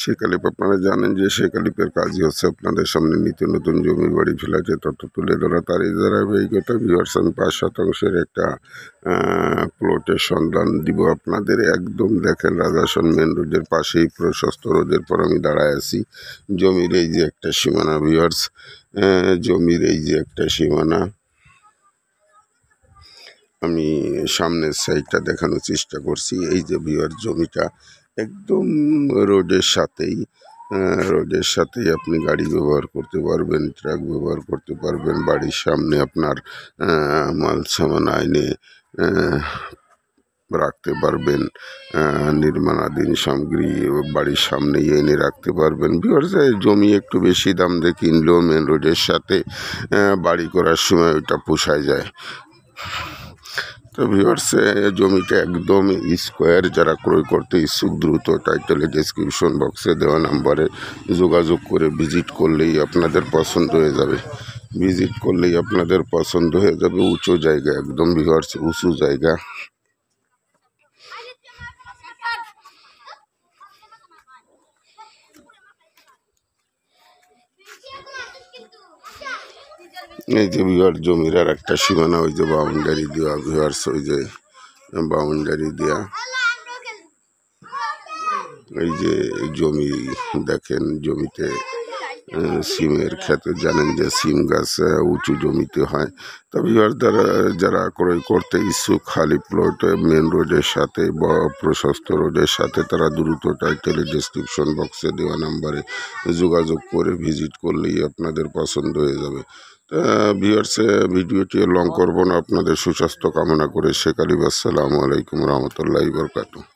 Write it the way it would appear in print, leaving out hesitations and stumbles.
শেখ আলিপ আপনারা জানেন যে শেখ আলিপের কাজই হচ্ছে আপনাদের সামনে নিত্য নতুন জমি বাড়ি ফ্ল্যাটের তথ্য তুলে ধরা। তারই ধারাবাহিকতা ভিউয়ার্স আমি 5% একটা প্লটের সন্ধান দিব আপনাদের। একদম দেখেন রাজাসন মেন রোডের পাশেই প্রশস্ত রোডের পর আমি দাঁড়ায় আছি। জমির এই যে একটা সীমানা ভিউয়ার্স, জমির এই যে একটা সীমানা, আমি সামনের সাইডটা দেখানোর চেষ্টা করছি। এই যে ভিউয়ার জমিটা একদম রোডের সাথেই আপনি গাড়ি ব্যবহার করতে পারবেন, ট্রাক ব্যবহার করতে পারবেন। বাড়ির সামনে আপনার মাল সামান এনে রাখতে পারবেন, নির্মাণাধীন সামগ্রী বাড়ির সামনেই এনে রাখতে পারবেন। ভিউয়ার্স জমি একটু বেশি দাম দিয়ে কিনলেও মেন রোডের সাথে বাড়ি করার সময় ওইটা পোষায় যায়। তো ভিউয়ার্স জমিটা একদম স্কোয়ার। যারা ক্রয় করতে ইচ্ছুক দ্রুত টাইটেলে ডেসক্রিপশন বক্সে দেওয়া নাম্বারে যোগাযোগ করে ভিজিট করলেই আপনাদের পছন্দ হয়ে যাবে। উঁচু জায়গা, একদম ভিউয়ার্স উঁচু জায়গা। এই যে ভিউয়ার জমির আর একটা সীমানা, ওই যে বাউন্ডারি দেওয়া ভিউয়ার্স, ওই যে বাউন্ডারি দেওয়া। এই যে জমি দেখেন, জমিতে সিমের ক্ষেতে জানেন যে সিম গাছ উঁচু জমিতে হয়। তবে যারা ক্রয় করতে ইচ্ছুক খালি প্লট মেন রোডের সাথে বা প্রশস্ত রোডের সাথে, তারা দ্রুত টাইটেলে ডেসক্রিপশন বক্সে দেওয়া নাম্বারে যোগাযোগ করে ভিজিট করলেই আপনাদের পছন্দ হয়ে যাবে। ভিউয়ার্স ভিডিওটি লং করব না, আপনাদের সুস্বাস্থ্য কামনা করে শেখ আলিপ। আসসালামু আলাইকুম রহমতুল্লাহি বরকাতুহু।